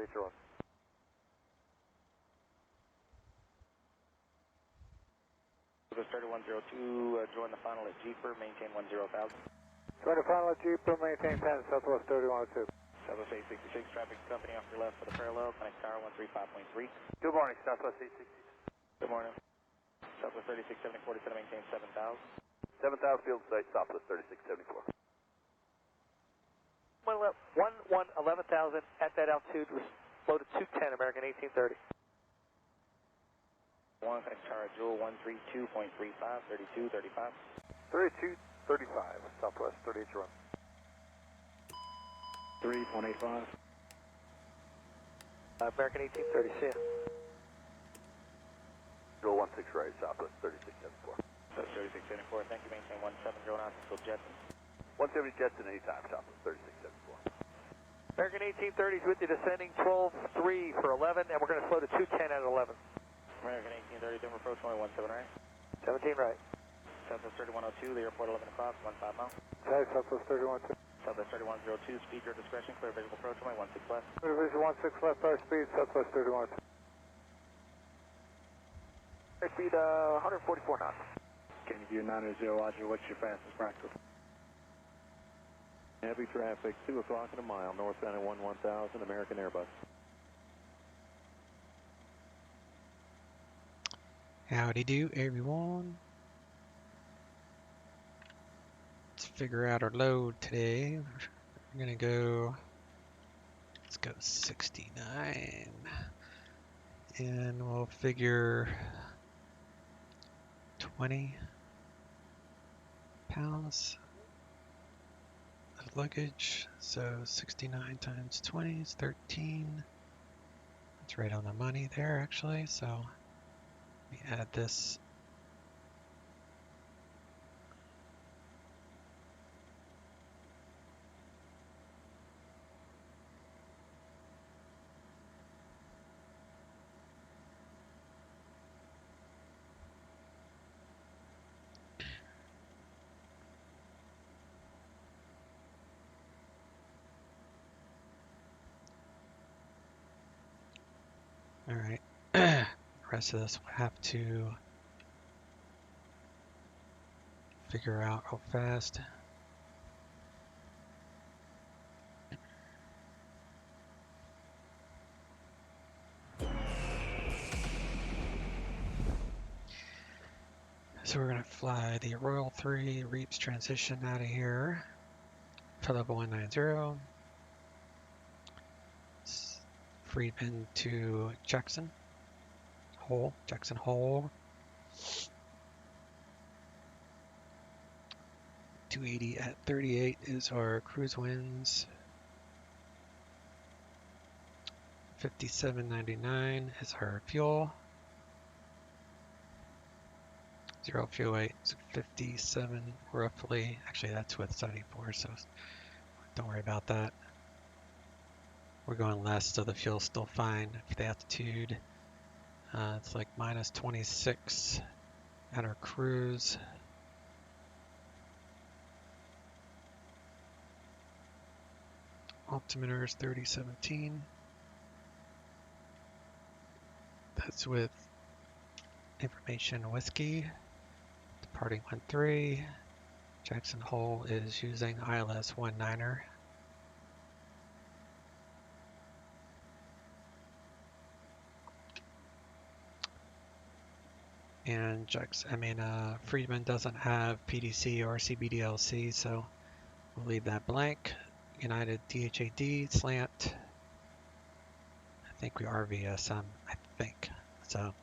3801. Service 3102, join the final at Jeeper, maintain 10,000. Join the final at Jeeper, maintain 10, Southwest 3102. Southwest 866, traffic company off your left for the parallel, connect tower 135.3. Good morning, Southwest 866. Good morning. Southwest 3674, to maintain 7,000. 7,000 field site, Southwest 3674. 11,000 at that altitude, slow to 210, American 1830. 1, connect tower Jewel 132.35, 3235. 3235, Southwest 3801. 3.85. American 1830, see ya. Jewel 16 right, Southwest 3674. So 3674, thank you, maintain 17 knots until Jetson. 170 Jetson anytime, Southwest 3674. American 1830 is with you, descending 12-3 for 11, and we're going to slow to 210 at 11. American 1830, Denver approach only 17 right. 17 right. Southwest 3102, the airport 11 o'clock, 15 miles. Okay, Southwest 3102. Southwest 3102, speed your discretion, clear visual approach only 16 left. Clear visual 16 left, our speed, Southwest 3102. Airspeed 144 knots. Can you view 900, Roger, what's your fastest practice? Heavy traffic, 2 o'clock in a mile, northbound at 1000, American Airbus. Howdy do, everyone. Let's figure out our load today. We're gonna go, let's go 69. And we'll figure 20 pounds of luggage. So 69 times 20 is 13. That's right on the money there, actually. So we add this. All right. The rest of this we'll have to figure out real fast. So we're going to fly the Royal 3 Reaps transition out of here for level 190. Friedman to Jackson Hole. 280 at 38 is our cruise winds. 57.99 is our fuel. 0 fuel weight is 57 roughly. Actually, that's with 74, so don't worry about that. We're going less, so the fuel's still fine for the altitude. It's like minus 26 at our cruise. Altimeter is 3017. That's with information whiskey. Departing 13. Jackson Hole is using ILS 19er. And Friedman doesn't have PDC or CBDLC, so we'll leave that blank. United DHAD slant. I think we are VSM, I think. So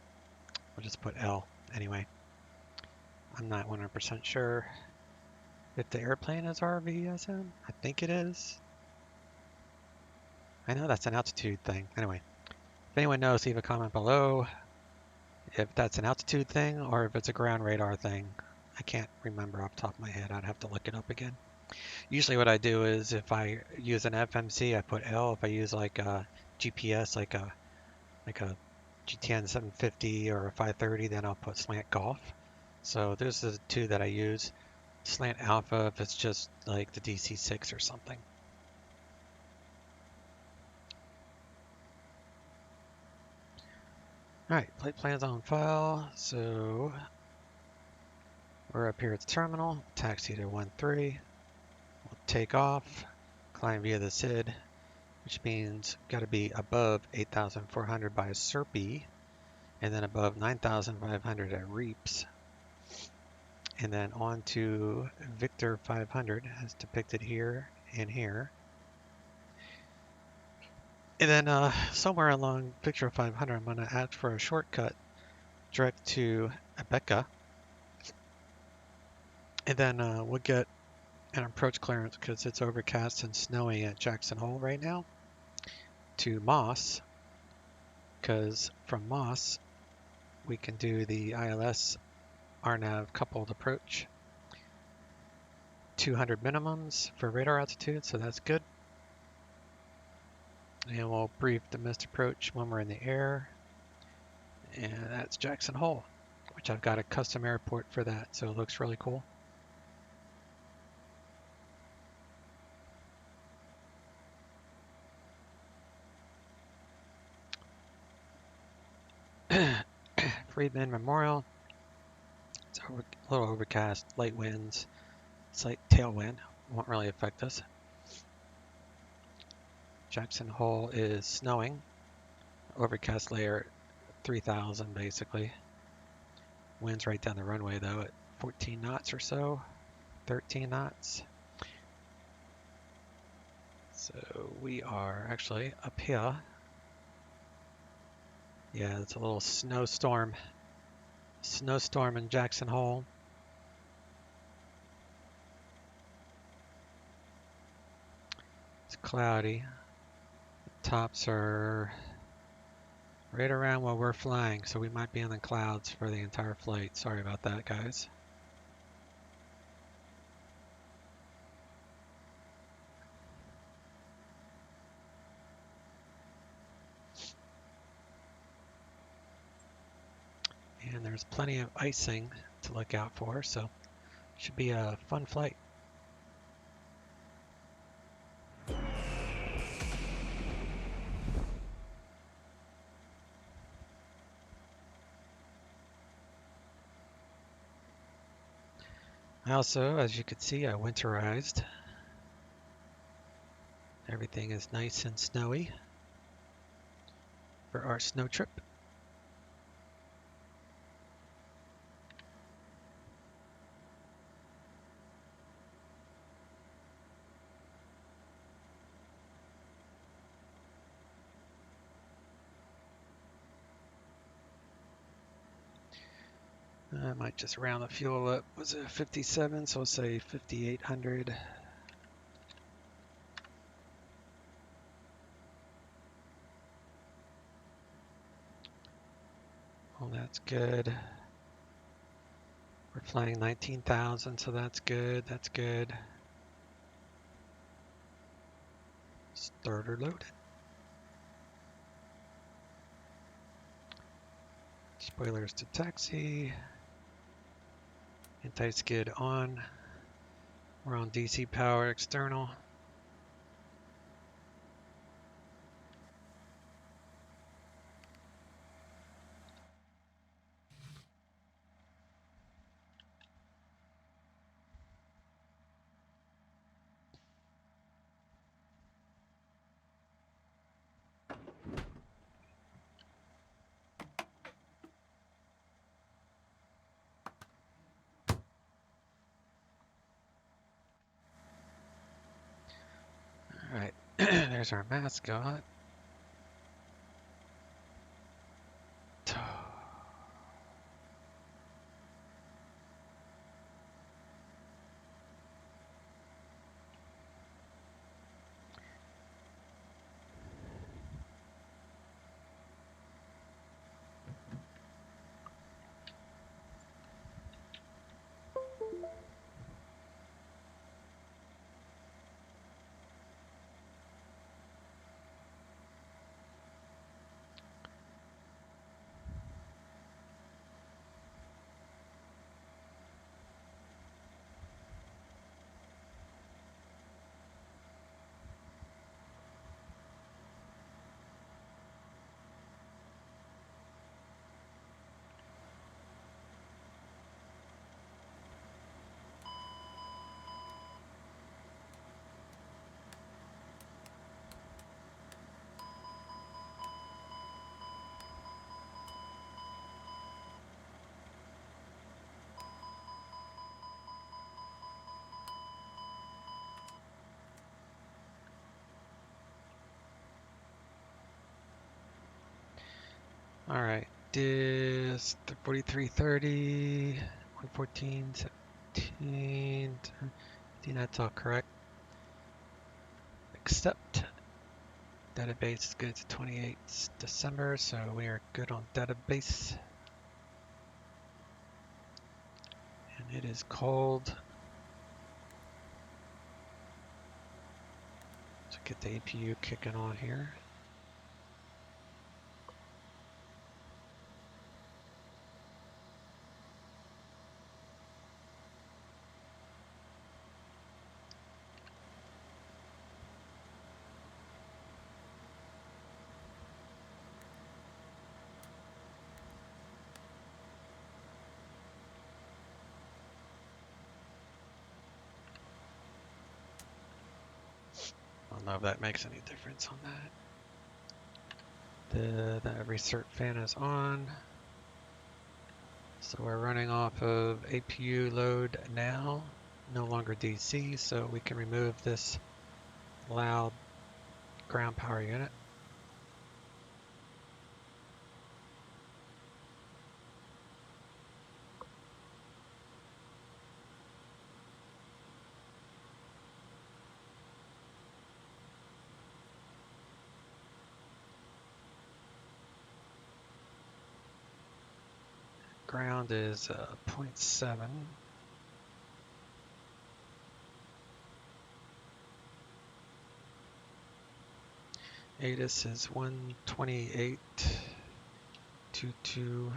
we'll just put L anyway. I'm not 100% sure if the airplane is RVSM. I think it is. I know that's an altitude thing. Anyway, if anyone knows, leave a comment below if that's an altitude thing or if it's a ground radar thing. I can't remember off the top of my head. I'd have to look it up again. Usually what I do is if I use an FMC, I put L. If I use like a GPS, like a GTN 750 or a 530, then I'll put slant golf. So those are the two that I use. Slant alpha if it's just like the DC6 or something. Alright, flight plans on file. So we're up here at the terminal. Taxi to 13. We'll take off, climb via the SID, which means got to be above 8,400 by Serpy, and then above 9,500 at Reaps. And then on to Victor 500 as depicted here and here. And then somewhere along Victor 500, I'm going to ask for a shortcut direct to Abeka. And then we'll get an approach clearance because it's overcast and snowy at Jackson Hole right now to Moss, because from Moss we can do the ILS RNAV coupled approach. 200 minimums for radar altitude, so that's good. And we'll brief the missed approach when we're in the air. And that's Jackson Hole, which I've got a custom airport for that, so it looks really cool. Friedman Memorial. It's a little overcast, light winds, slight tailwind, won't really affect us. Jackson Hole is snowing, overcast layer 3,000 basically. Winds right down the runway though at 14 knots or so, 13 knots. So we are actually up here. Yeah, it's a little snowstorm. Snowstorm in Jackson Hole. It's cloudy. The tops are right around where we're flying, so we might be in the clouds for the entire flight. Sorry about that, guys. And there's plenty of icing to look out for, so should be a fun flight. I also, as you can see, I winterized. Everything is nice and snowy for our snow trip. I might just round the fuel up. Was it 57? So we'll say 5,800. Well, that's good. We're flying 19,000, so that's good. That's good. Starter loaded. Spoilers to taxi. Anti-skid on. We're on DC power external. All right, there's our mascot. All right, this 4330, 114, 17, 15, that's all correct. Except database is good to 28th December, so we are good on database. And it is cold. So get the APU kicking on here. I don't know if that makes any difference on that. The recert fan is on. So we're running off of APU load now, no longer DC, so we can remove this loud ground power unit. Ground is 0.7. ATIS is 128.22.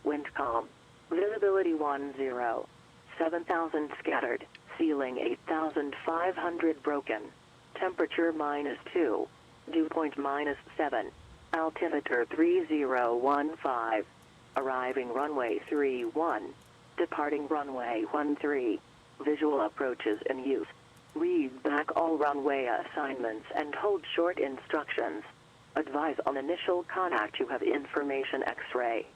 Wind calm. Visibility 10. 7,000 scattered. Ceiling 8,500 broken. Temperature -2. Dew point -7. Altimeter 3015. Arriving runway 31. Departing runway 13. Visual approaches in use. Read back all runway assignments and hold short instructions. Advise on initial contact you have information X-ray.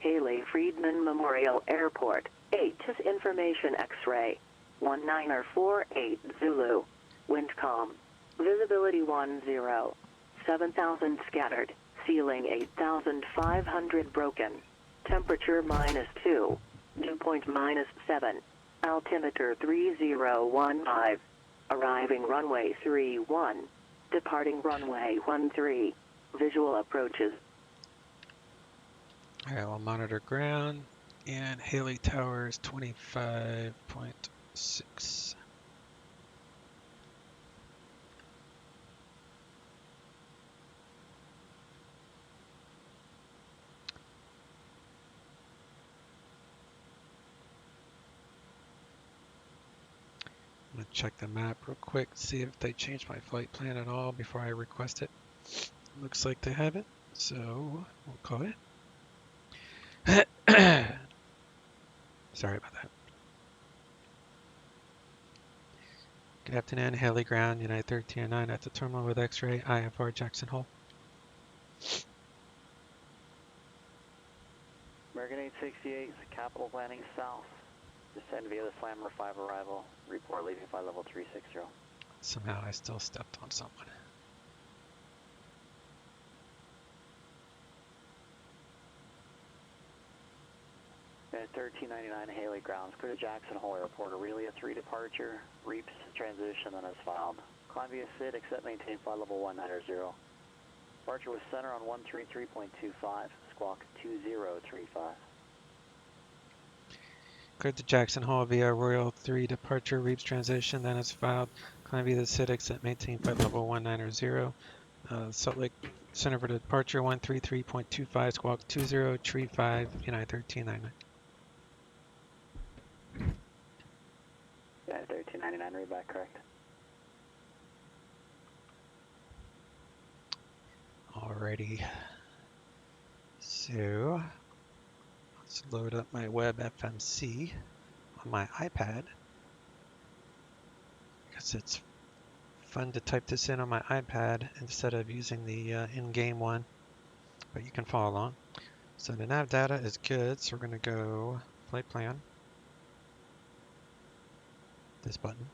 Haley Friedman Memorial Airport, 8 information X-ray, 1948 Zulu, wind calm, visibility 10, 7,000 scattered, ceiling 8,500 broken, temperature -2, dew point -7, altimeter 3015, arriving runway 31, departing runway 13, visual approaches. All right, we'll monitor ground and Haley Towers 25.6. I'm gonna check the map real quick, see if they changed my flight plan at all before I request it. Looks like they haven't, so we'll call it. Sorry about that. Good afternoon, Haley Ground, United 1309 at the terminal with X-ray, IFR Jackson Hole. American 868, Capital landing south. Descend via the Slammer 5 arrival. Report leaving flight level 360. Somehow I still stepped on someone. 1399 Haley Grounds, clear to Jackson Hole Airport, Aurelia 3 departure, Reaps transition, then as filed. Climb via SID, except maintain flight level 190. Departure with center on 133.25, squawk 2035. Cleared to Jackson Hole via Royal 3 departure, Reaps transition, then as filed. Climb via the SID, except maintain flight level 190. Salt Lake Center for departure 133.25, squawk 2035, United 1399. Yeah, 1399, read back correct. Alrighty. So, let's load up my web FMC on my iPad, because it's fun to type this in on my iPad instead of using the in-game one, but you can follow along. So the nav data is good, so we're going to go flight plan. This button.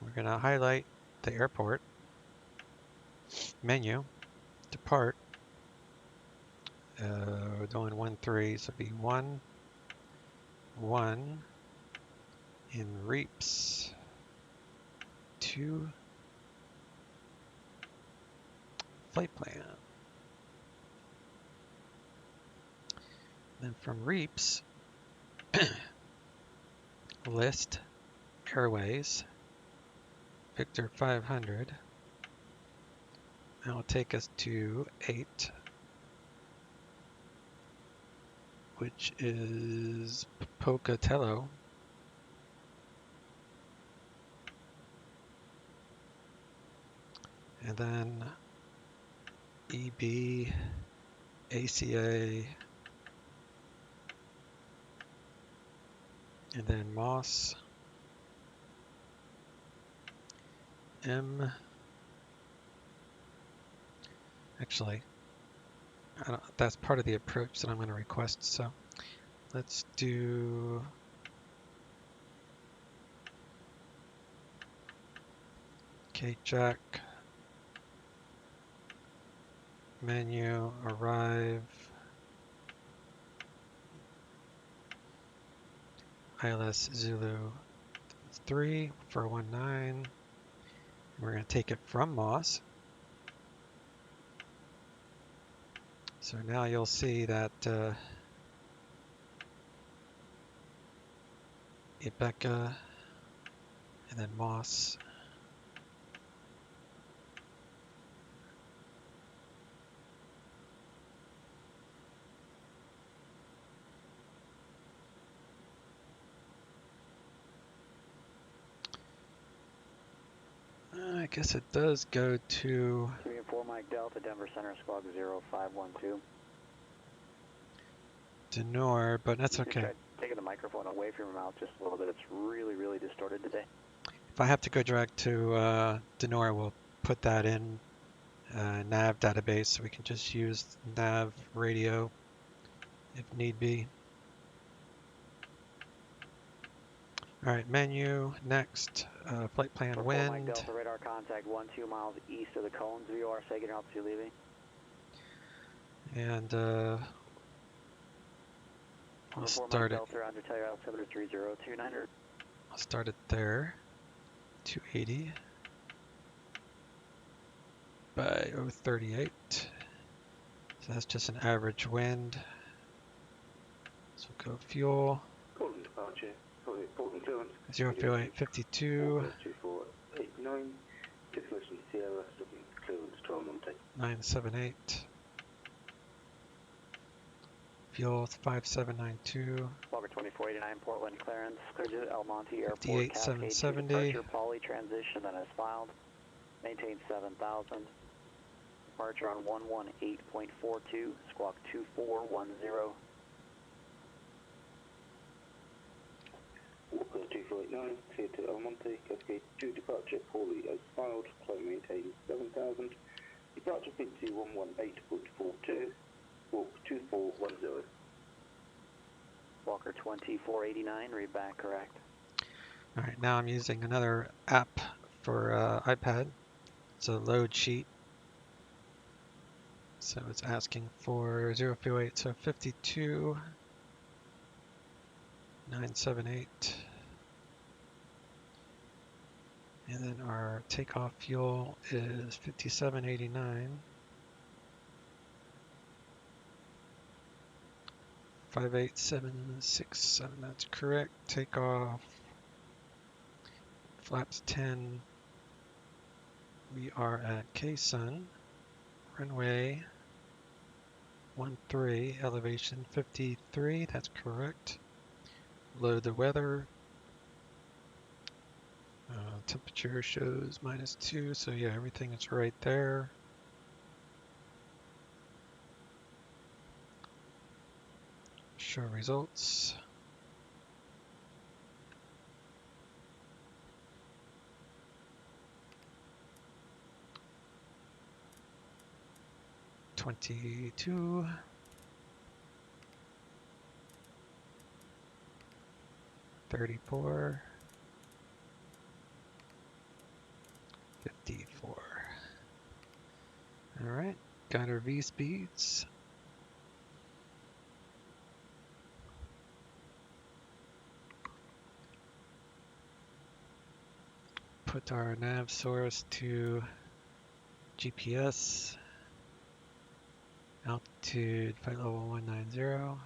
We're going to highlight the airport menu, depart. We're doing 1-3, so it'd be 1, 1 in Reaps, 2 flight plan. Then from Reaps, list airways, Victor 500. That will take us to 8, which is Pocatello. And then EB, ACA, and then Moss, M. Actually, that's part of the approach that I'm going to request. So let's do Jack, menu, arrive, ILS Zulu 3 for 19. We're going to take it from Moss. So now you'll see that Ibeka and then Moss. I guess it does go to 3 and 4 Mike Delta, Denver Center, squawk 0512. Denor, but that's okay. Try taking the microphone away from your mouth just a little bit. It's really, really distorted today. If I have to go direct to Denor, we'll put that in nav database so we can just use nav radio if need be. All right, menu, next, flight plan, For wind. Mike Delta, radar contact 12 miles east of the cones, VOR, second altitude leaving. And I'll start it. Under tire altimeter 3029. I'll start it there, 280 by 038. So that's just an average wind. So we'll go fuel. Portland departure. Portland clearance. 05852. 2489. Destination Sierra. Clearance 12 Monte. 978. Fuel 5792. Walker 2489, Portland clearance. Cleared to El Monte Airport. 58770. Departure, Poly transition, then is filed. Maintain 7000. Departure on 118.42. Squawk 2410. Walker 2489, cleared to El Monte, Cascade 2, departure, Pauly as filed, climb maintain 7000, departure frequency 118.42, walk 2410. Walker 2489, read back correct. Alright, now I'm using another app for iPad. It's a load sheet. So it's asking for 058, so 52. 978, and then our takeoff fuel is 5789. 58767, that's correct. Takeoff, flaps 10. We are at K-Sun, runway 13, elevation 53, that's correct. Load the weather. Temperature shows -2, so yeah, everything is right there. Show results. 34. 54. All right, got our V speeds. Put our nav source to GPS. Altitude flight level 190.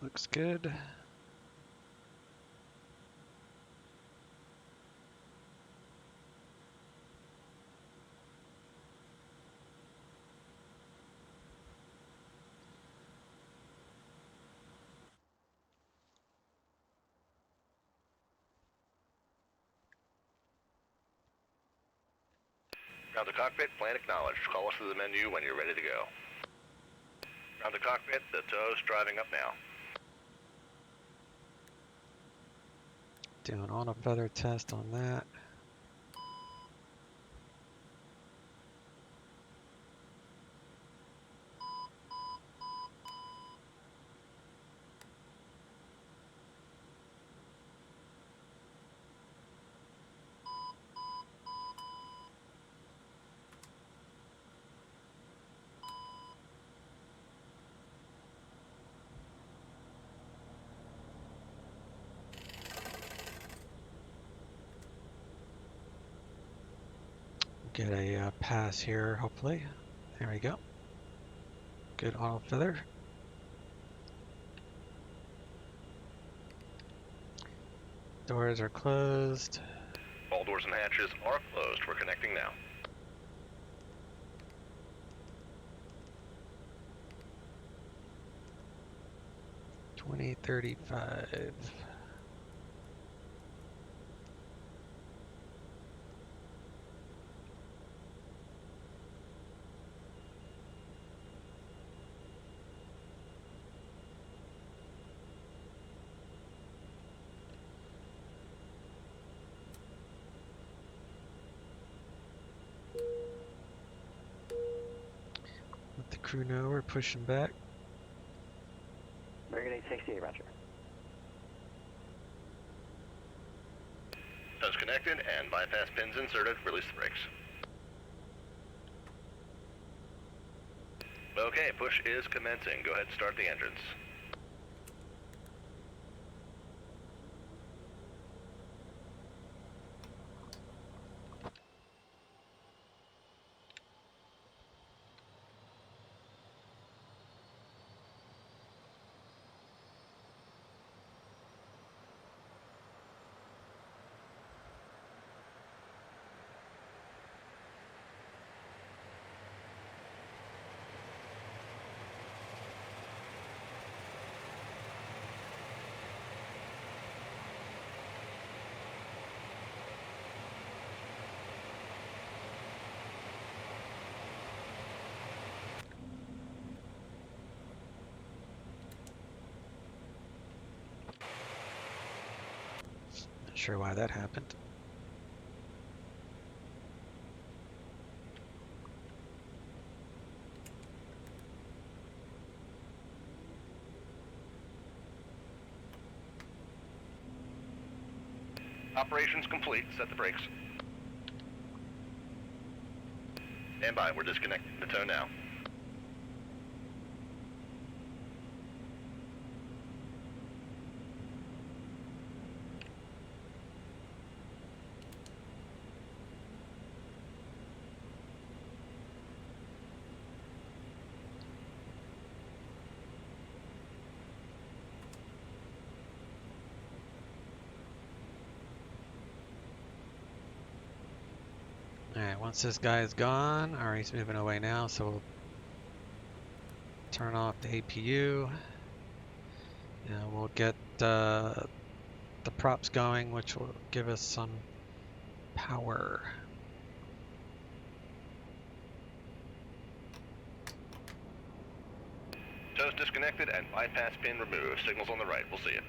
Looks good. Ground to cockpit, plan acknowledged. Call us through the menu when you're ready to go. Ground to cockpit, the tow's driving up now. Doing auto feather test on that. Get a pass here, hopefully. There we go. Good auto feather. Doors are closed. All doors and hatches are closed. We're connecting now. $20.35. Let the crew know we're pushing back. American 868, roger. Tow's connected and bypass pins inserted. Release the brakes. Okay, push is commencing. Go ahead and start the engines. Not sure why that happened. Operations complete. Set the brakes. Stand by. We're disconnecting the tow now. Alright, once this guy is gone, or he's moving away now, so we'll turn off the APU. And we'll get the props going, which will give us some power. Tow's disconnected and bypass pin removed. Signals on the right. We'll see you.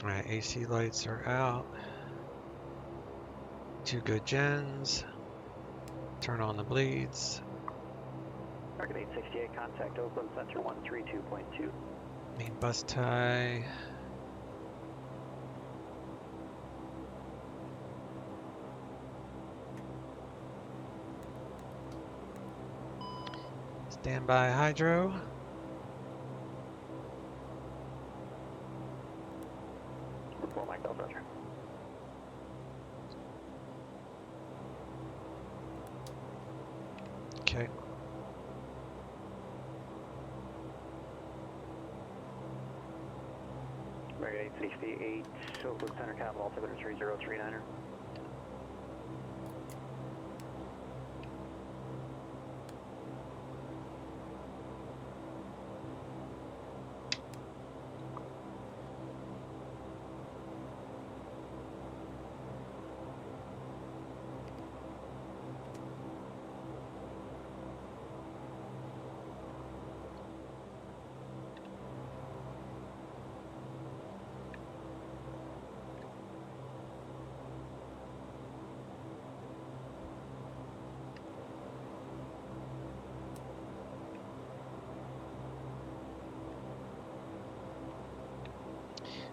Alright, AC lights are out. 2 good gens. Turn on the bleeds. Target 868, contact Oakland Center 132.2. Main bus tie. Standby hydro. Report Mike Delta, Roger. Okay. Target 868, Oakland Center Capital, altimeter 3039er.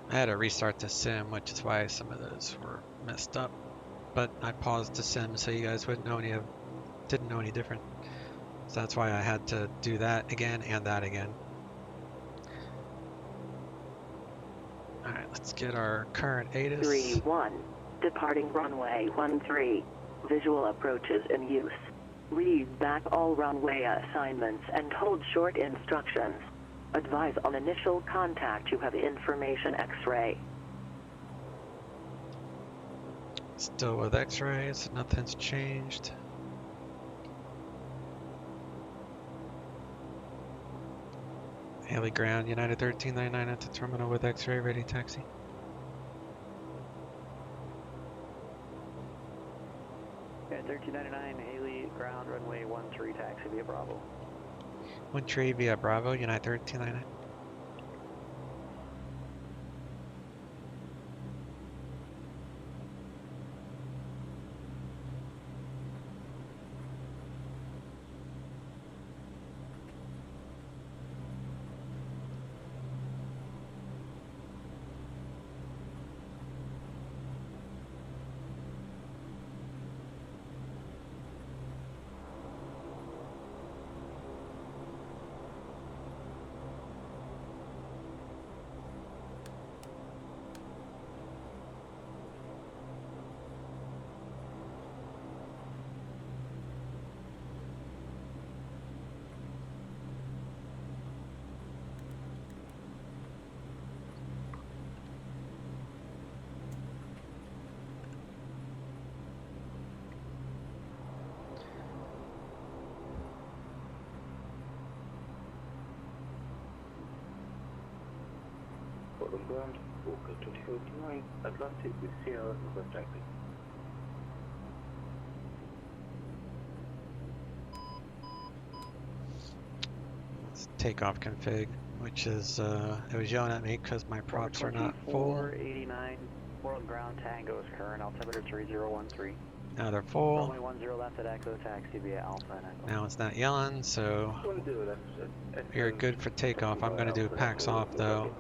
I had to restart the sim, which is why some of those were messed up. But I paused the sim so you guys wouldn't know didn't know any different. So that's why I had to do that again and that again. Alright, let's get our current ATIS. 3-1, departing runway 13. Visual approaches in use. Read back all runway assignments and hold short instructions. Advise on initial contact you have information X-ray. Still with X-rays, nothing's changed. Haley ground, United 1399 at the terminal with X-ray, ready taxi. Okay, 1399, Haley, ground, runway 13, taxi via Bravo. 13 via Bravo, United 1399. Bottom ground, Walker 2049, Atlantic with Sierra West taxi. Let's takeoff config, which is, it was yelling at me because my props are not full. 489, Portland ground, Tango is current, altimeter 3013. Now they're full. Runway 10 left at Echo, taxi via Alpha and Echo. Now it's not yelling, so 10 left at you're good for takeoff. I'm going to do packs off though.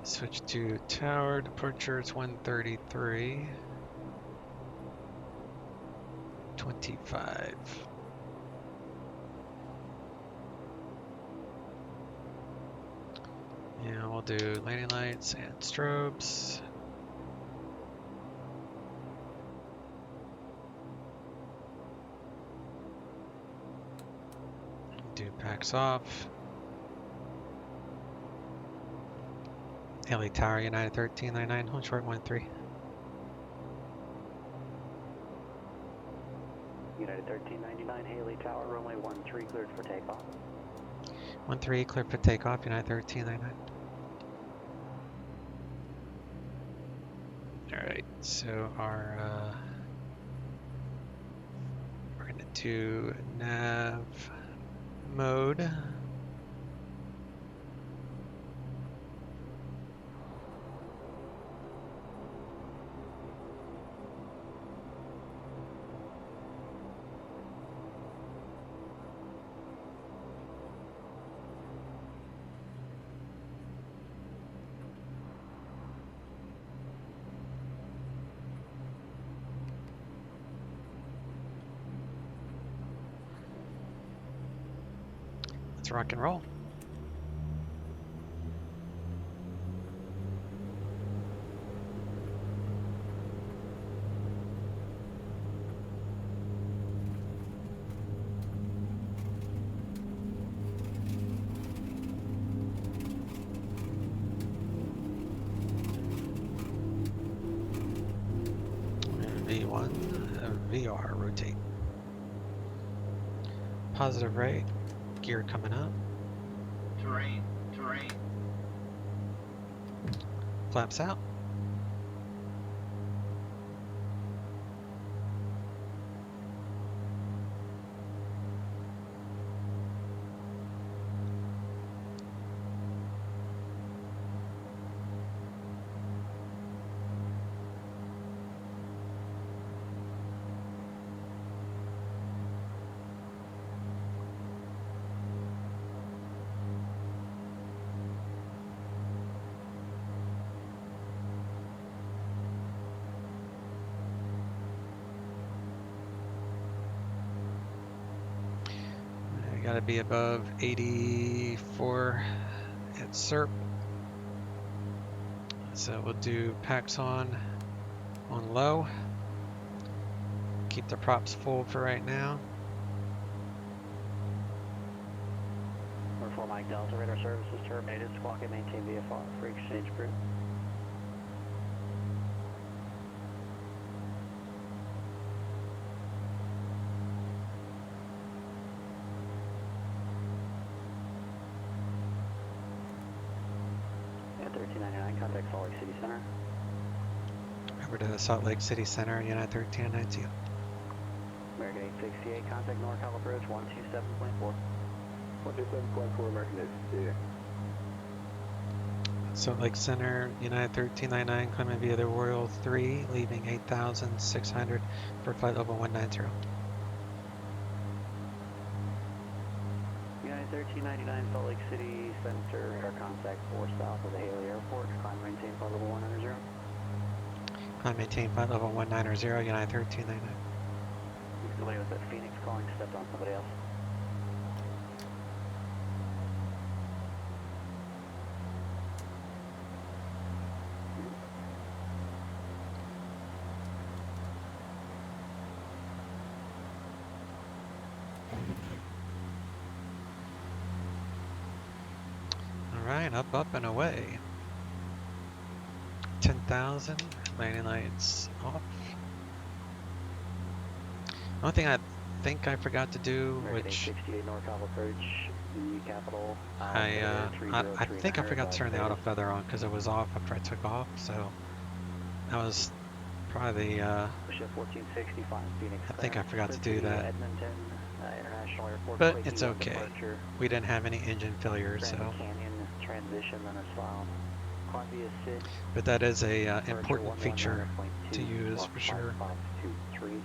Switch to tower, departure is 133. 25. Yeah, we'll do landing lights and strobes. Do packs off. Haley Tower, United 1399, hold short 13. United 1399, Haley Tower, runway 13 cleared for takeoff. 13 cleared for takeoff, United 1399. Alright, so our, we're gonna do nav mode. Let's rock and roll. V1, VR, rotate. Positive right, gear coming up. Terrain. Flaps out. Got to be above 84 at SERP. So we'll do packs on low. Keep the props full for right now. Number 4 Mike Delta, radar services terminated. Squawk and maintain VFR for exchange group. Yeah, 1399, contact Salt Lake City Center. Over to the Salt Lake City Center, United 1392. American 868, contact NorCal approach 127.4. 127.4 American 868. Salt Lake Center, United 1399, climbing via the Royal 3, leaving 8,600 for flight level 190. United 1399, Salt Lake City Center, radar contact 4 south of the Haley Airport. Climb maintain flight level 190. Climb maintain flight level 190, United 1399. Delay with that Phoenix calling, stepped on somebody else. Alright, up and away. 10,000, landing lights off. One thing I think I forgot to do, which 68 NorCal approach, the capital. I think I forgot to turn the auto feather on because it was off after I took off. So that was probably Ship 1465, Phoenix. I think I forgot to do that. Edmonton International Airport. But it's okay. We didn't have any engine failures, so. Canyon transition then is found. Columbia Sid. But that is a important feature to use for sure. 523.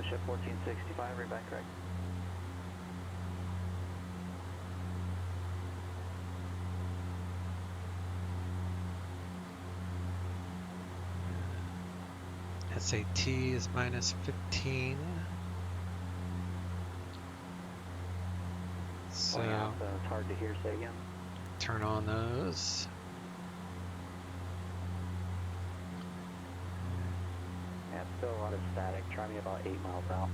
Ship 1465, right back correct. SAT is minus 15. So it's hard to hear, say again. Turn on those. Yeah, still a lot of static. Try me about 8 miles out.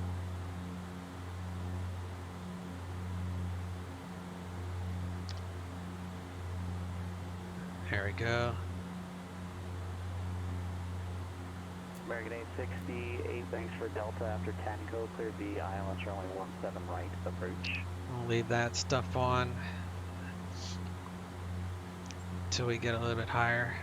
There we go. American 868, thanks for Delta after Tango, cleared the ILS runway 17 right approach. I'll leave that stuff on until we get a little bit higher.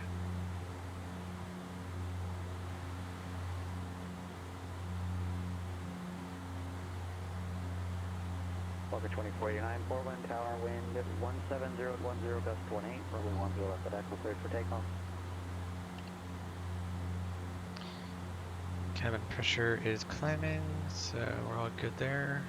Walker 2489, Portland Tower, wind 17010, gust 18, runway 10 left at Echo, cleared for takeoff. Cabin pressure is climbing, so we're all good there.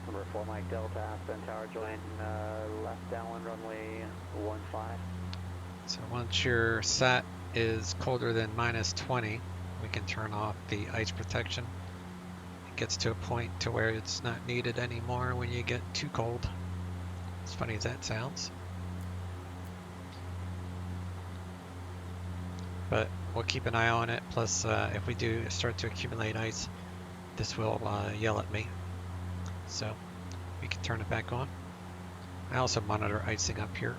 Number 4 Mike Delta, Aspen Tower, join left downwind runway 15. So once your sat is colder than -20, we can turn off the ice protection. It gets to a point to where it's not needed anymore when you get too cold. As funny as that sounds. But we'll keep an eye on it. Plus, if we do start to accumulate ice, this will yell at me. So we can turn it back on. I also monitor icing up here.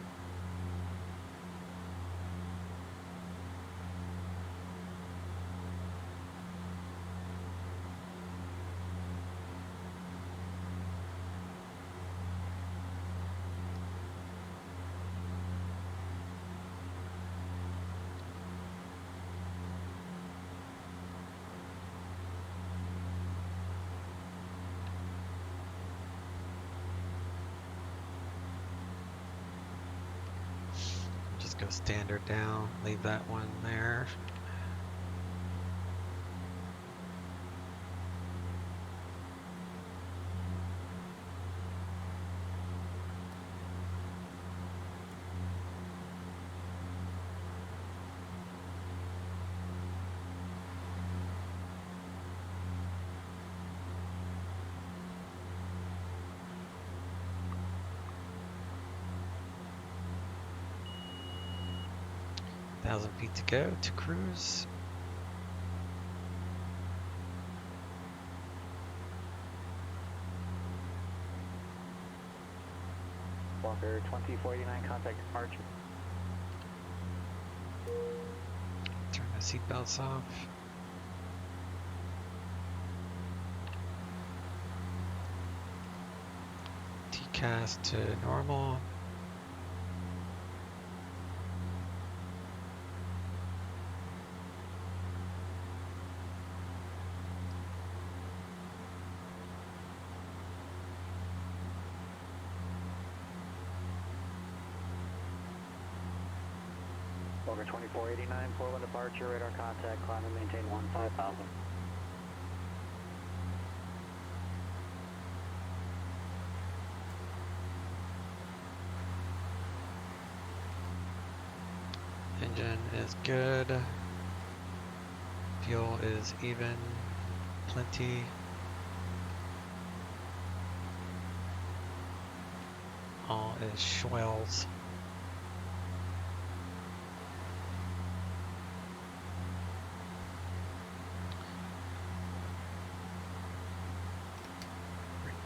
Go standard down, leave that one there. Feet to go to cruise. Walker 2489, contact departure. Turn the seatbelts off. TCAS to normal. Walker 2489, Portland departure, radar contact, climb and maintain 15,000. Engine is good. Fuel is even, plenty. All is swells.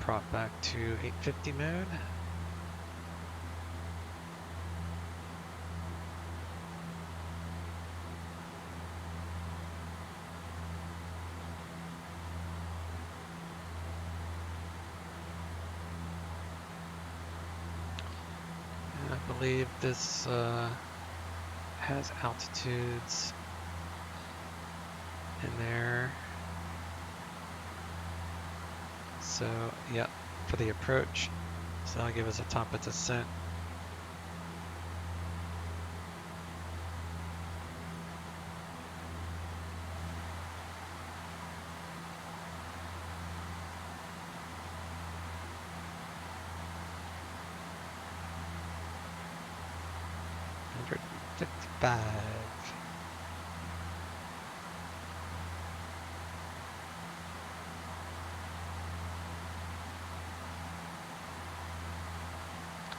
Prop back to 850 mode. And I believe this has altitudes in there. So, yeah, for the approach. So that'll give us a top of descent. $155.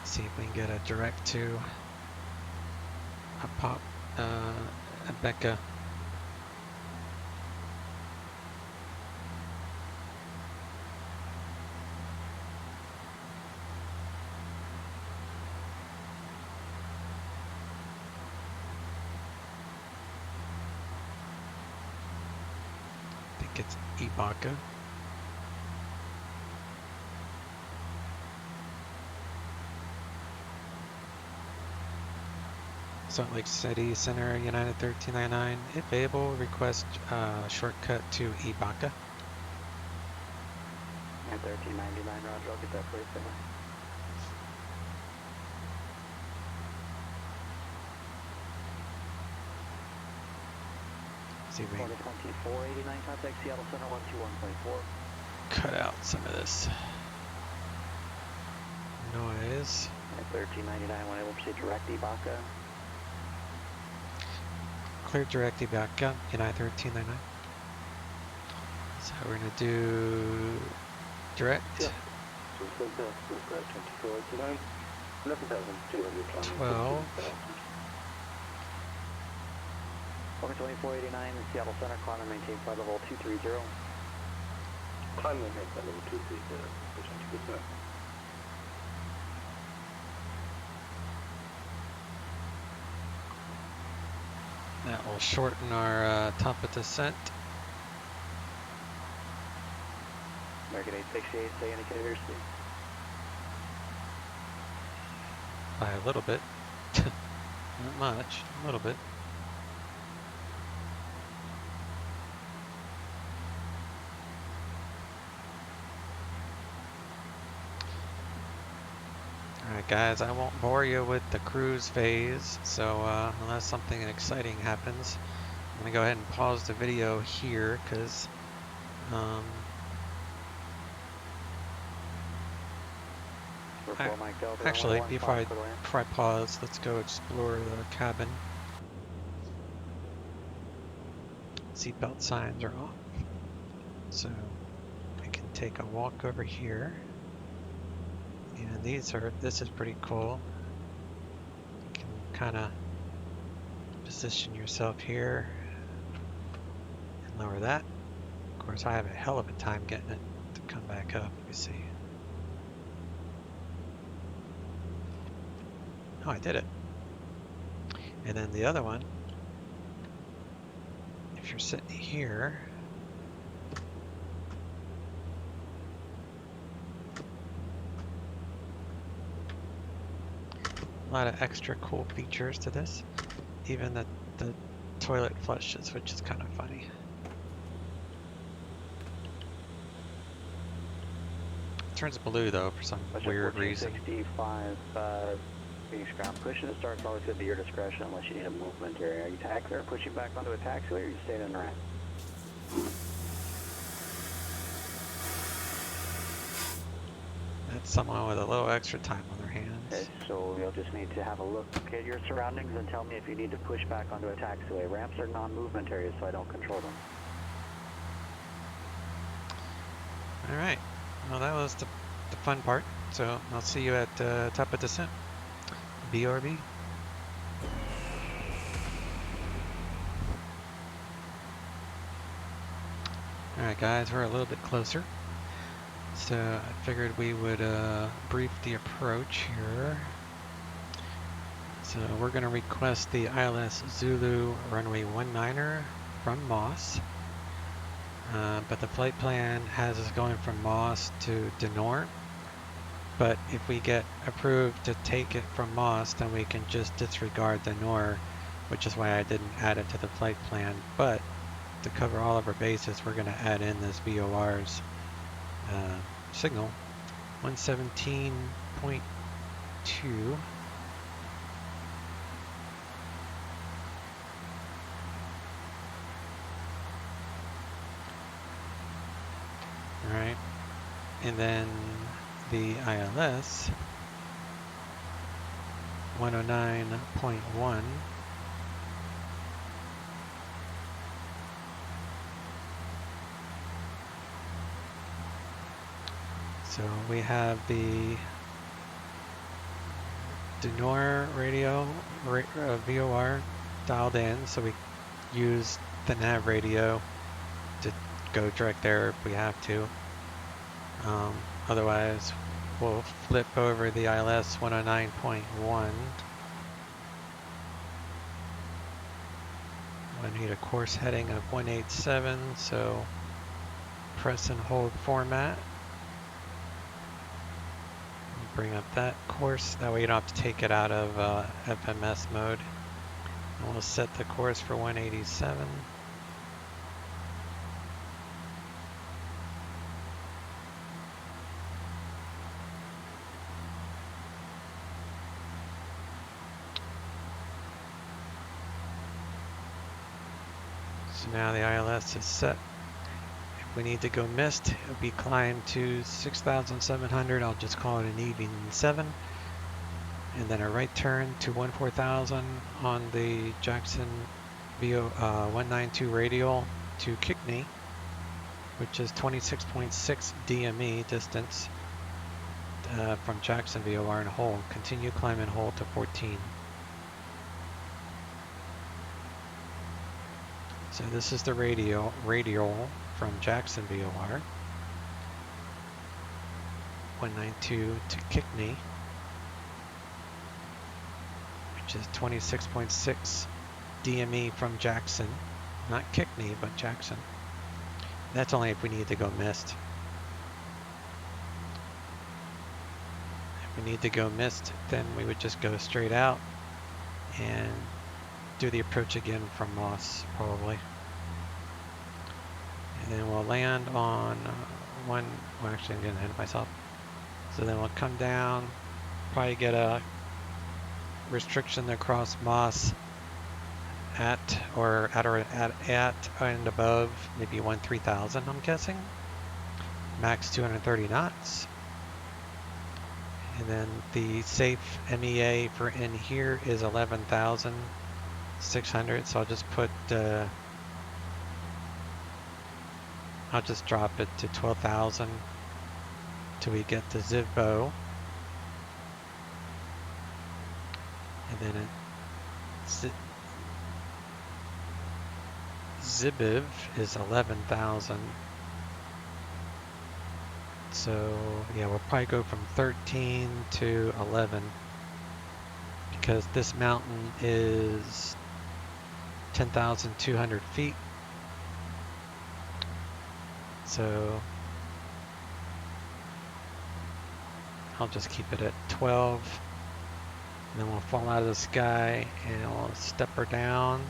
See if we can get a direct to a pop Becca. I think it's Ibaka. Salt Lake City Center, United 1399. If able, request shortcut to Ibaka. 1399, Roger, I'll get that for you, sir. See if we can 2489, contact Seattle Center 121.4. cut out some of this noise. At 1399, when able to proceed direct Ibaka. Clear direct Ibaka, United 1399. So we're gonna do direct. Yeah. So it's like that, 2489, 11,200 12. Over 2489, Seattle Center, climb and maintain flight level 230. Climb and maintain flight level 230, for 20%. That will shorten our top of descent. American 868, say indicator speed. By a little bit. Not much, a little bit. Alright guys, I won't bore you with the cruise phase, so unless something exciting happens, I'm going to go ahead and pause the video here, because actually, before I pause, let's go explore the cabin. Seatbelt signs are off, so I can take a walk over here. And this is pretty cool. You can kind of position yourself here and lower that. Of course, I have a hell of a time getting it to come back up. Let me see. Oh, I did it. And then the other one, if you're sitting here, a lot of extra cool features to this. Even the toilet flushes, which is kind of funny. It turns blue though for some weird reason. 65, Phoenix ground. Pushing to start is always going to be your discretion unless you need a movement area. Are you taxiing or pushing back onto a taxiway, or are you staying in the ramp? That's someone with a little extra time on their hands. Okay, so you'll just need to have a look at your surroundings and tell me if you need to push back onto a taxiway. Ramps are non-movement areas, so I don't control them. Alright, well that was the fun part. So I'll see you at top of descent. BRB. Alright guys, we're a little bit closer. So I figured we would brief the approach here. So we're going to request the ILS Zulu runway 19er from Moss. But the flight plan has us going from Moss to Denor. But if we get approved to take it from Moss, then we can just disregard Denor, which is why I didn't add it to the flight plan. But to cover all of our bases, we're going to add in this VOR's signal, 117.2. Alright, and then the ILS, 109.1. So we have the Denor radio VOR dialed in, so we use the nav radio to go direct there if we have to. Otherwise, we'll flip over the ILS 109.1. I need a course heading of 187, so press and hold format. Bring up that course, that way you don't have to take it out of FMS mode. And we'll set the course for 187. So now the ILS is set. If we need to go missed, we climb to 6,700. I'll just call it an evening 7. And then a right turn to 14,000 on the Jackson VO 192 radial to Kickney, which is 26.6 DME distance from Jackson VOR and hold. Continue climb and hold to 14. So this is the radial from Jackson VOR 192 to Kickney, which is 26.6 DME from Jackson, not Kickney, but Jackson. That's only if we need to go missed. If we need to go missed, then we would just go straight out and do the approach again from Moss, probably. And then we'll land on well actually I'm getting ahead of myself. So then we'll come down, probably get a restriction across Moss at and above maybe 13,000, I'm guessing. Max 230 knots. And then the safe MEA for in here is 11,600, so I'll just put I'll just drop it to 12,000 till we get to Zivbo. And then Zibiv is 11,000. So yeah, we'll probably go from 13 to 11 because this mountain is 10,200 feet. So I'll just keep it at 12. And then we'll fall out of the sky and we'll step her down.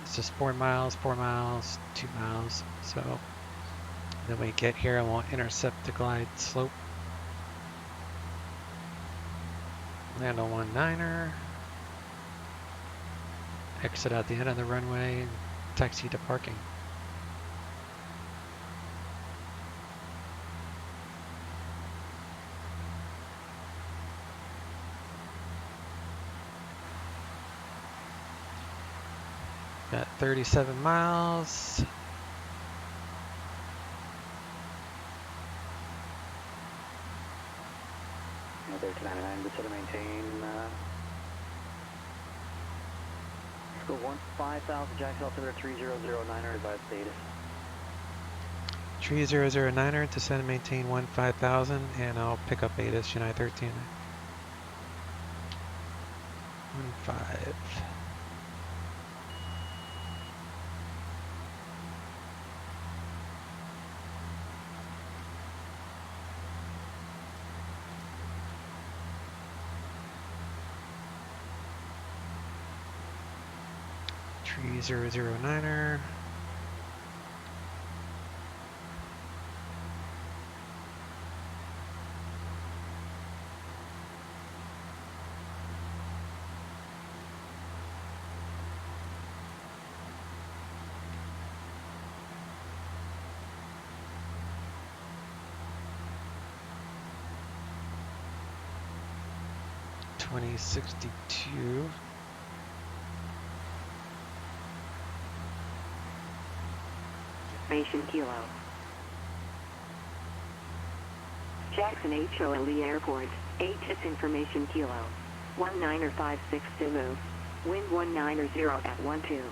It's just 4 miles, 4 miles, 2 miles. So then we get here and we'll intercept the glide slope. Land on 19er. Exit out the end of the runway and taxi to parking. Got 37 miles. Another 299, just to maintain. Let's go 15,000, Jackson altimeter 3009er, advise status. 3009er, descend and maintain 15,000, and I'll pick up ATIS United 13. 15. Tree 009er. $2062. Information Kilo. Jackson HO Lee Airport, ATIS Information Kilo. 19er 56 to move. Wind 190 at 12.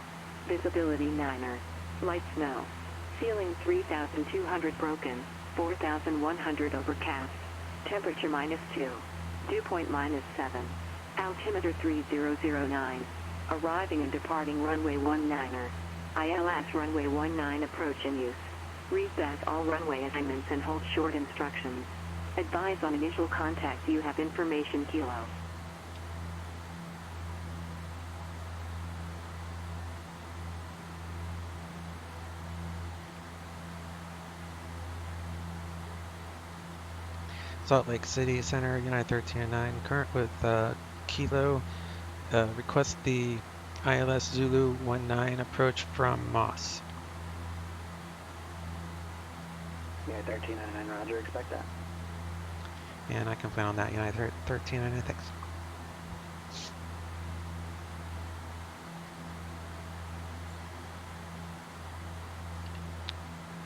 Visibility 9er. Light snow. Ceiling 3,200 broken. 4,100 overcast. Temperature -2. Dew point -7. Altimeter 3009. Arriving and departing runway 19er. ILS runway 19 approach in use. Read back all runway assignments and hold short instructions. Advise on initial contact. You have information Kilo. Salt Lake City Center, United 1309, current with Kilo. Request the ILS Zulu 19 approach from Moss. Yeah, 1399, roger, expect that. And I can plan on that, United 1309, thanks.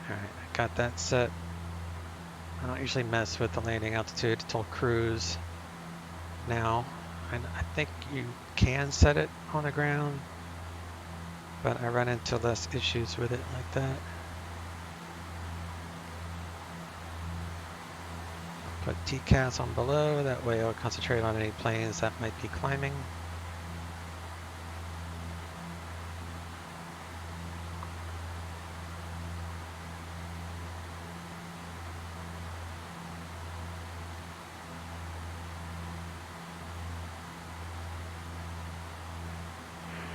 Alright, I got that set. I don't usually mess with the landing altitude until cruise now. And I think you can set it on the ground, but I run into less issues with it like that. Put TCAS on below, that way I'll concentrate on any planes that might be climbing.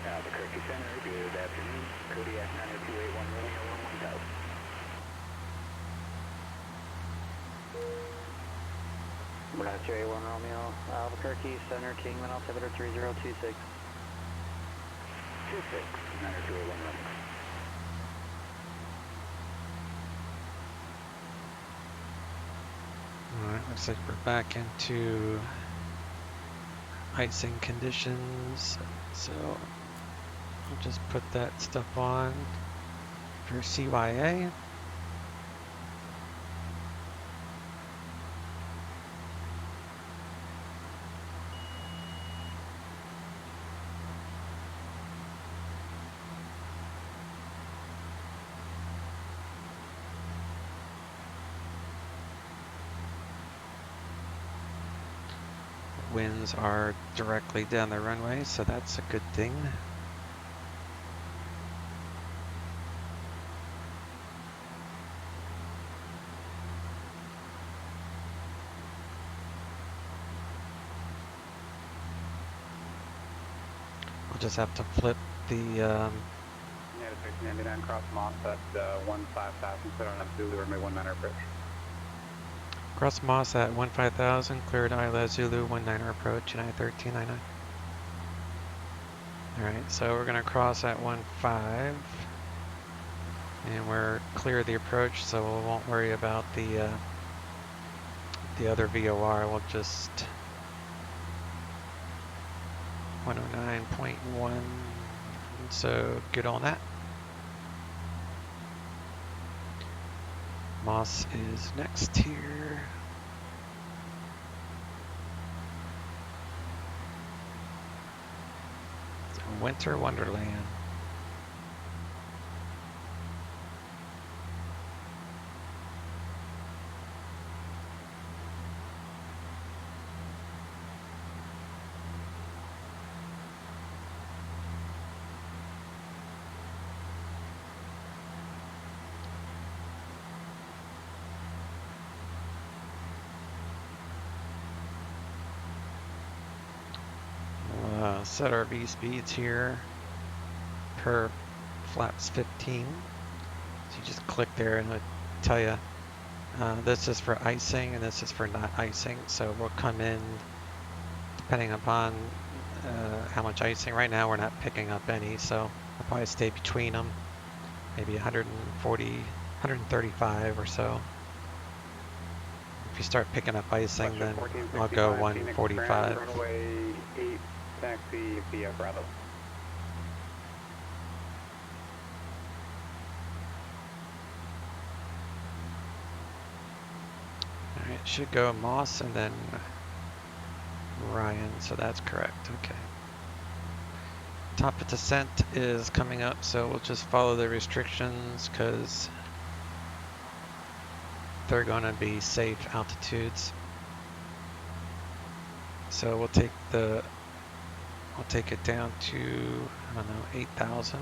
Albuquerque Center, good afternoon. Kodiak 90281 Romeo 1000. Bravo 281 Romeo, Albuquerque Center, Kingman, altimeter 3026. 26, 90281 Romeo. Alright, looks like we're back into icing conditions, so I'll just put that stuff on for CYA. Winds are directly down the runway, so that's a good thing. We'll just have to flip the United 1399 cross Moss at 15,000, set on up Zulu, runway 19 approach. cross Moss at 15,000, cleared ILS Zulu 19er approach, United 1399. Alright, so we're going to cross at 15, and we're clear the approach, so we won't worry about the other VOR. We'll just 109.1, so good on that. Moss is next here. Winter Wonderland. Set our V speeds here per flaps 15. So you just click there and it'll tell you this is for icing and this is for not icing. So we'll come in depending upon how much icing. Right now we're not picking up any, so I'll probably stay between them, maybe 140, 135 or so. If you start picking up icing, then I'll go 145. Runway 8, taxi via Bravo. Alright, should go Moss and then Ryan, so that's correct, okay. Top of descent is coming up, so we'll just follow the restrictions because they're going to be safe altitudes. So we'll take it down to, I don't know, 8,000.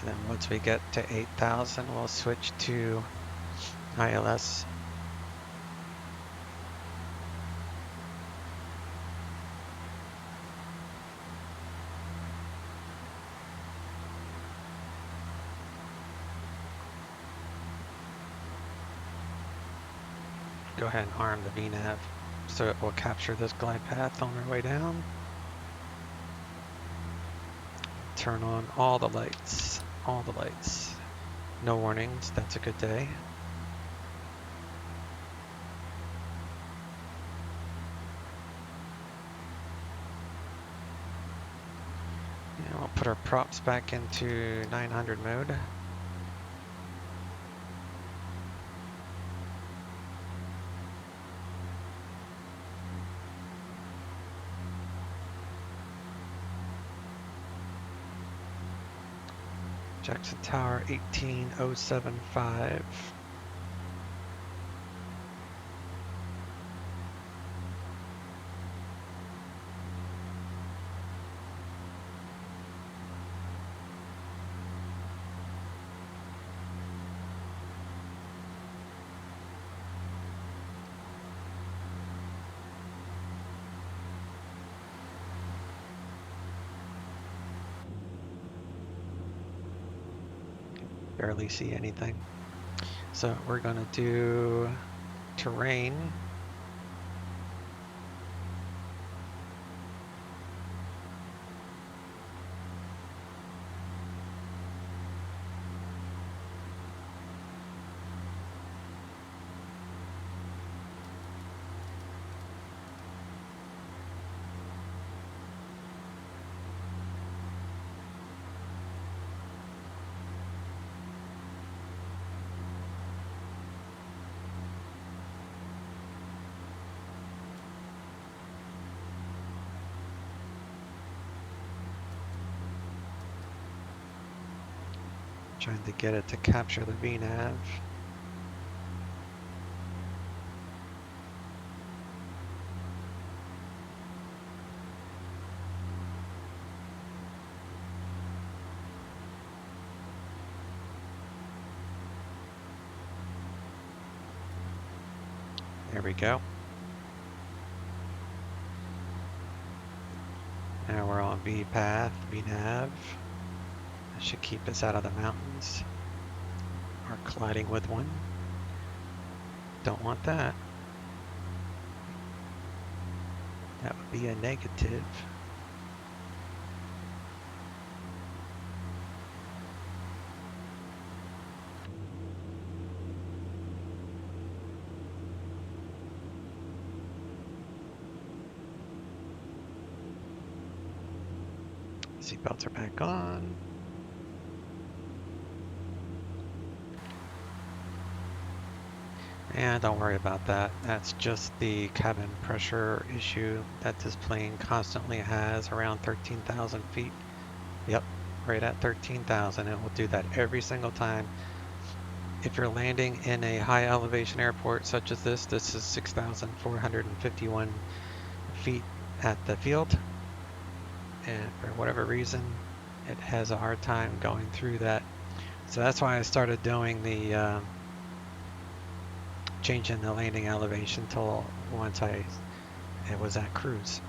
And then once we get to 8,000, we'll switch to ILS. Go ahead and arm the VNAV so it will capture this glide path on our way down. Turn on all the lights, all the lights. No warnings, that's a good day. And we'll put our props back into 900 mode. Jackson Tower 18075. Barely see anything. So we're going to do terrain. Trying to get it to capture the VNAV. There we go. Now we're on V path, VNAV. That should keep us out of the mountains or colliding with one. Don't want that. That would be a negative. Seatbelts are back on. And don't worry about that. That's just the cabin pressure issue that this plane constantly has around 13,000 feet. Yep, right at 13,000. It will do that every single time. If you're landing in a high elevation airport such as this is 6,451 feet at the field. And for whatever reason, it has a hard time going through that. So that's why I started doing the changing the landing elevation till once it was at cruise.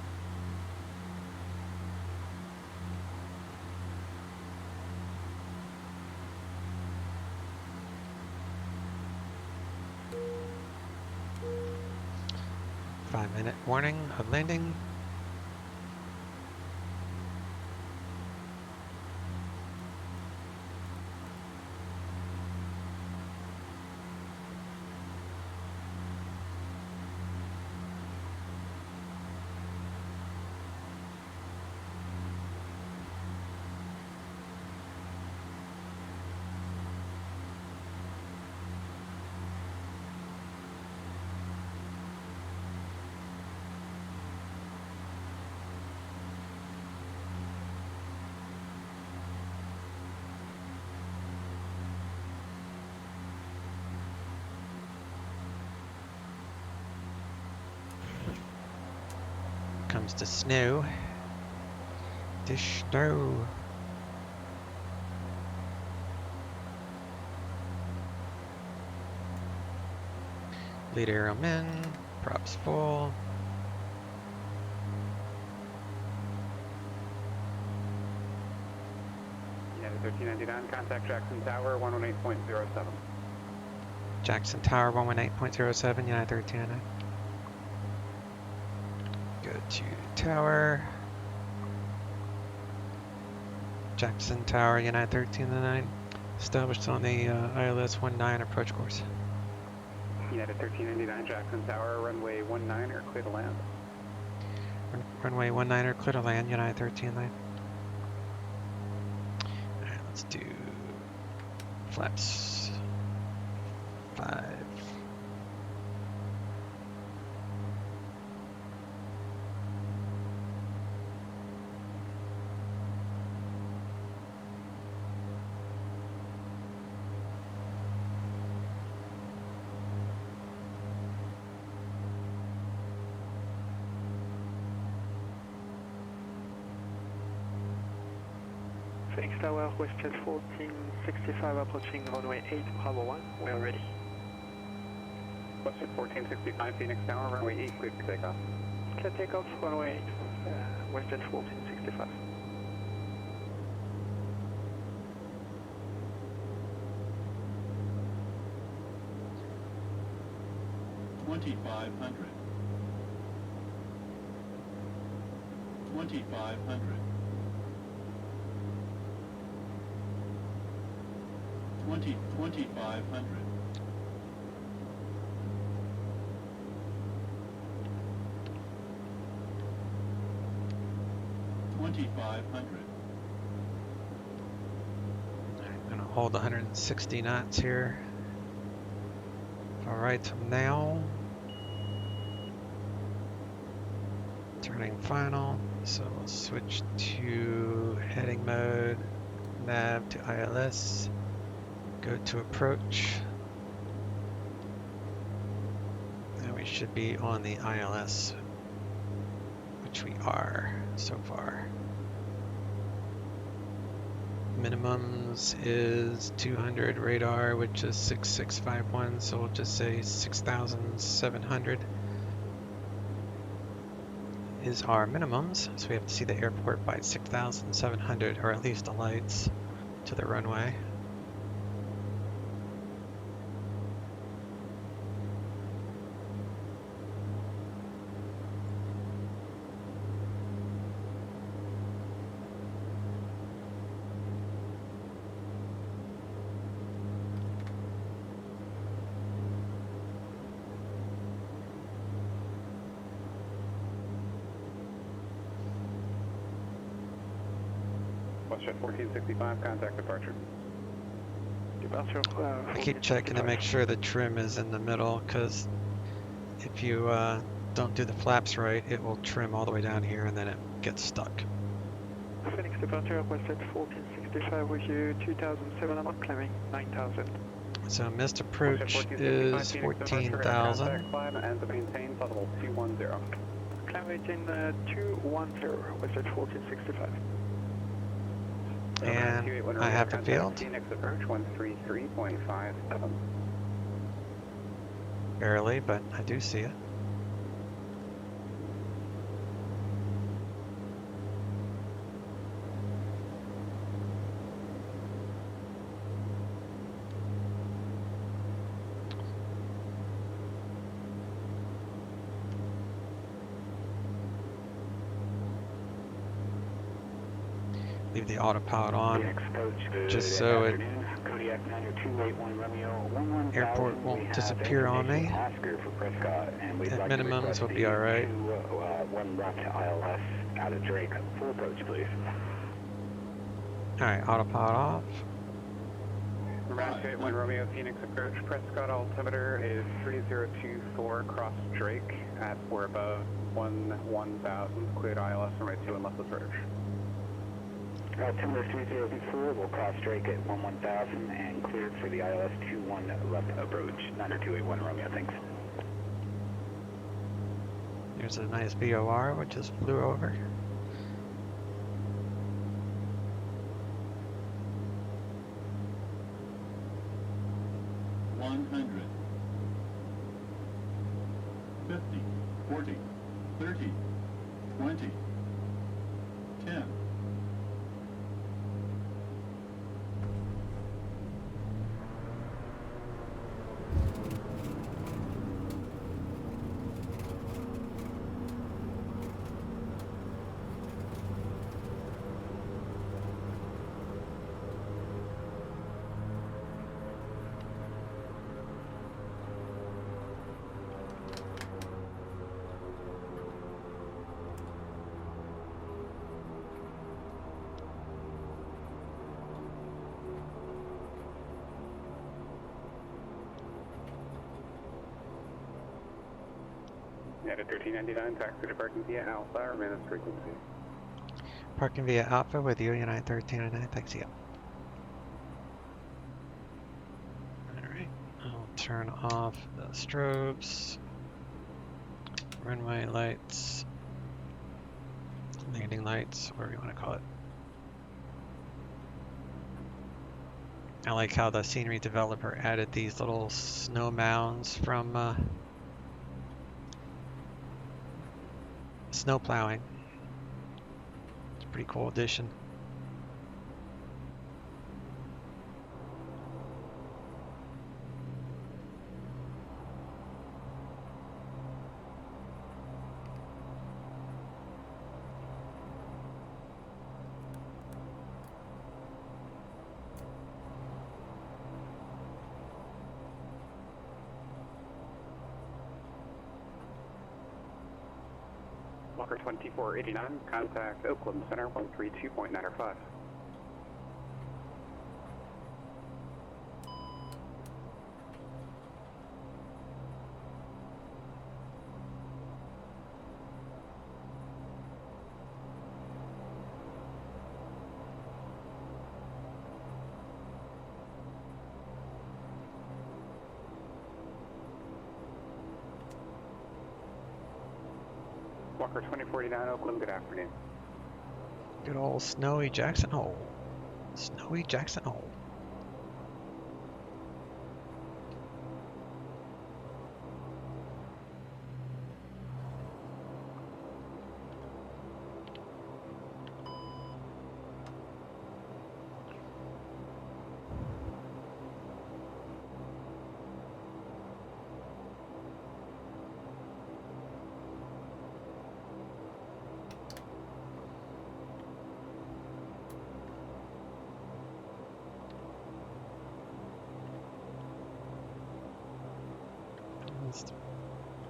Five-minute warning of landing. comes the snow. The snow. Lead arrow in, props full. United 1399, contact Jackson Tower 118.07. Jackson Tower 118.07, United 1399. Go to tower. Jackson Tower, United 1399. Established on the ILS 19 approach course. United 1399, Jackson Tower, runway 19 or clear to land. Runway 19 or clear to land, United 1399. Alright, let's do flaps 5. Phoenix Tower, WestJet 1465 approaching runway 8, Bravo 1, we are ready. WestJet 1465, Phoenix Tower, runway 8, clear for takeoff. Clear takeoff, runway 8, WestJet 1465. $2,500. 2,500. 2,500. 2,500. I'm gonna hold 160 knots here. Alright, now turning final, so we'll switch to heading mode, nav to ILS, go to approach, and we should be on the ILS, which we are so far. Minimums is 200 radar, which is 6651, so we'll just say 6,700 is our minimums. So we have to see the airport by 6,700, or at least the lights to the runway. WestJet 1465, contact departure. Departure, I keep checking to make sure the trim is in the middle, because if you don't do the flaps right, it will trim all the way down here and then it gets stuck. Phoenix departure, WestJet 1465 with you, 2,700, climbing 9,000. So missed approach is 14,000. And to maintain level 210. Climb within 210, WestJet 1465. And I have the field. Phoenix approach 133.57. Barely, but I do see it. Leave the autopilot on, just so it airport won't disappear on me. At minimums will be alright. Alright, autopilot off. Round 281 Romeo Phoenix approach, Prescott altimeter is 3024 cross Drake at or above 1000, cleared ILS runway 2 and left approach. Altimeter 3024 will cross Drake at 1000 and cleared for the ILS 21 left approach. 90281 Romeo, thanks. There's a nice VOR which just flew over. $100, 50, 40, 30, 20, 10. At 1399, taxi to parking via Alpha, remain at frequency. Parking via Alpha with you, United 1309, thanks, yeah. Alright, I'll turn off the strobes, runway lights, landing lights, whatever you want to call it. I like how the scenery developer added these little snow mounds from snow plowing. It's a pretty cool addition. Walker 2489, contact Oakland Center 132.905. Walker 2049, Oakland, good afternoon. Good old snowy Jackson Hole. Snowy Jackson Hole.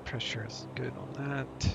Pressure is good on that.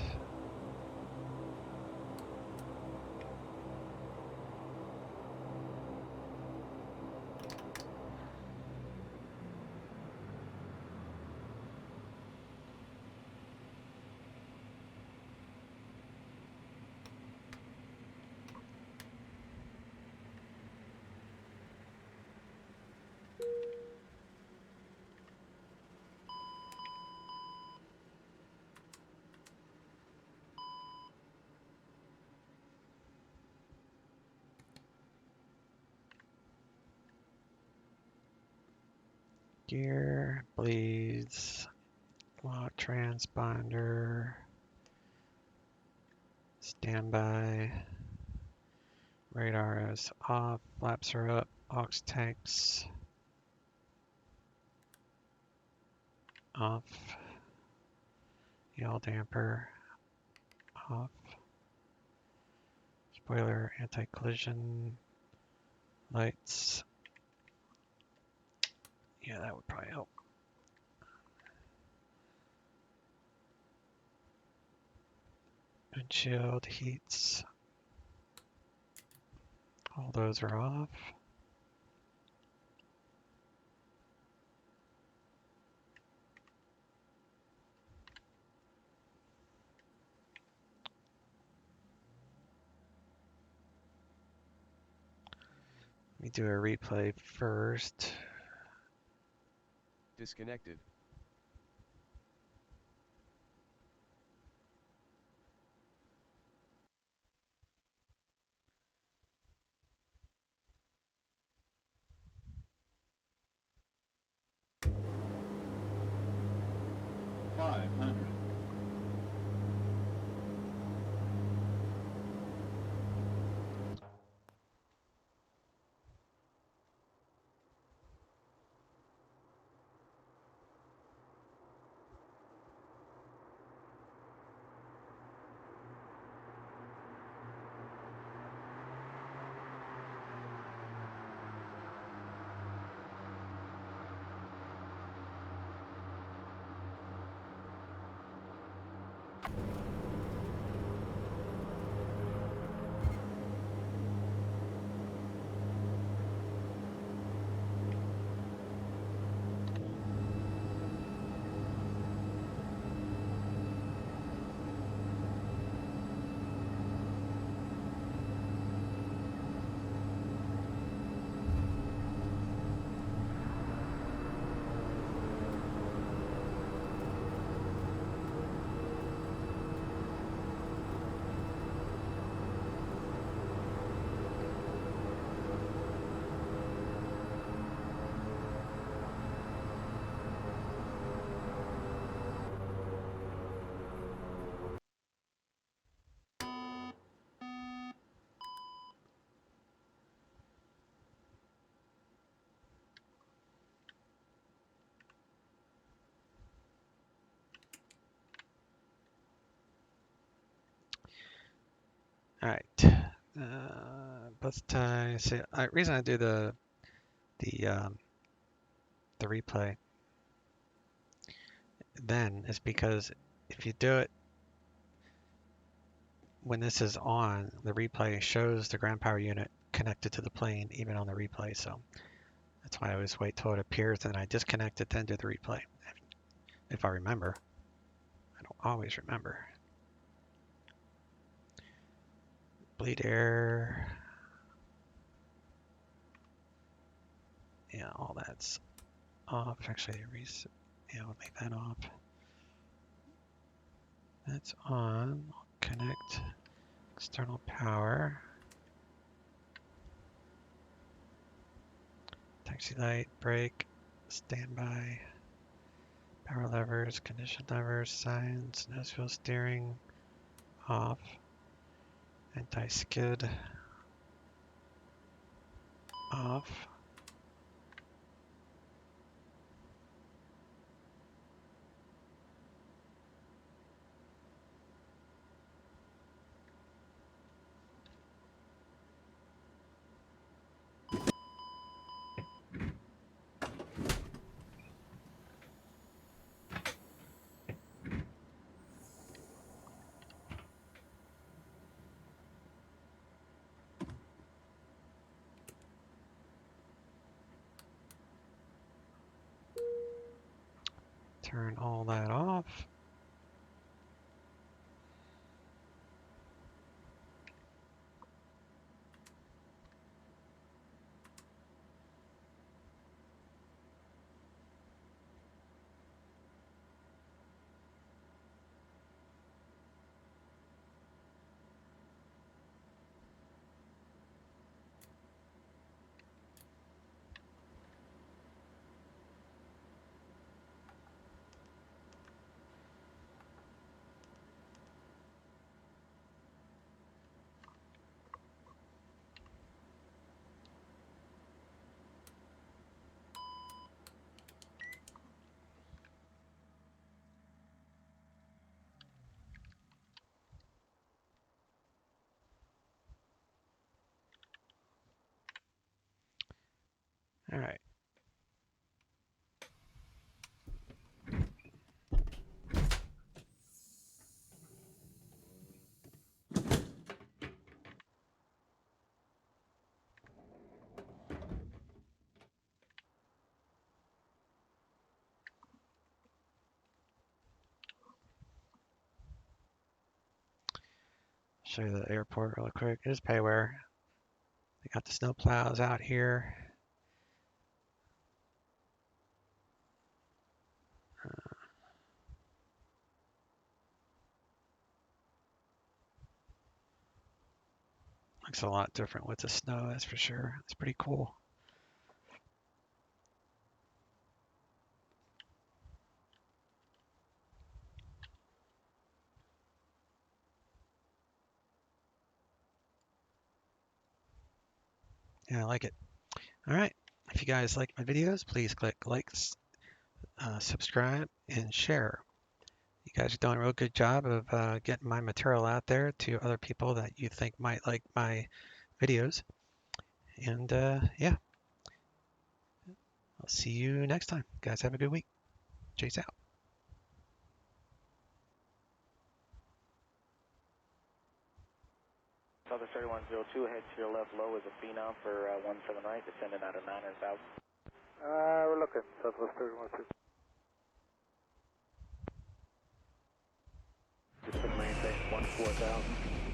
Gear, bleeds, lock transponder, standby, radar is off, flaps are up, aux tanks off, yaw damper off, spoiler anti-collision lights. Yeah, that would probably help. Windshield heats. All those are off. Let me do a replay first. Disconnected. All right. Bus tie. See, reason I do the replay then is because if you do it when this is on, the replay shows the ground power unit connected to the plane even on the replay. So that's why I always wait till it appears and I disconnect it, then do the replay. If I remember. I don't always remember. Bleed air. Yeah, all that's off. Actually, yeah, we'll make that off. That's on. I'll connect external power. Taxi light, brake, standby, power levers, condition levers, signs, nose wheel steering, off, anti-skid, off. Turn all that off. All right. Show you the airport real quick. Here's Payware. They got the snow plows out here. Looks a lot different with the snow, that's for sure. It's pretty cool. Yeah, I like it. All right. If you guys like my videos, please click like, subscribe, and share. You guys are doing a real good job of getting my material out there to other people that you think might like my videos. And yeah, I'll see you next time. Guys, have a good week. Chase out. Southern 3102, head to your left low is a phenom for 17 right, descending out of 900,000. We're looking, Southwest 3102. Just maintain 14,000.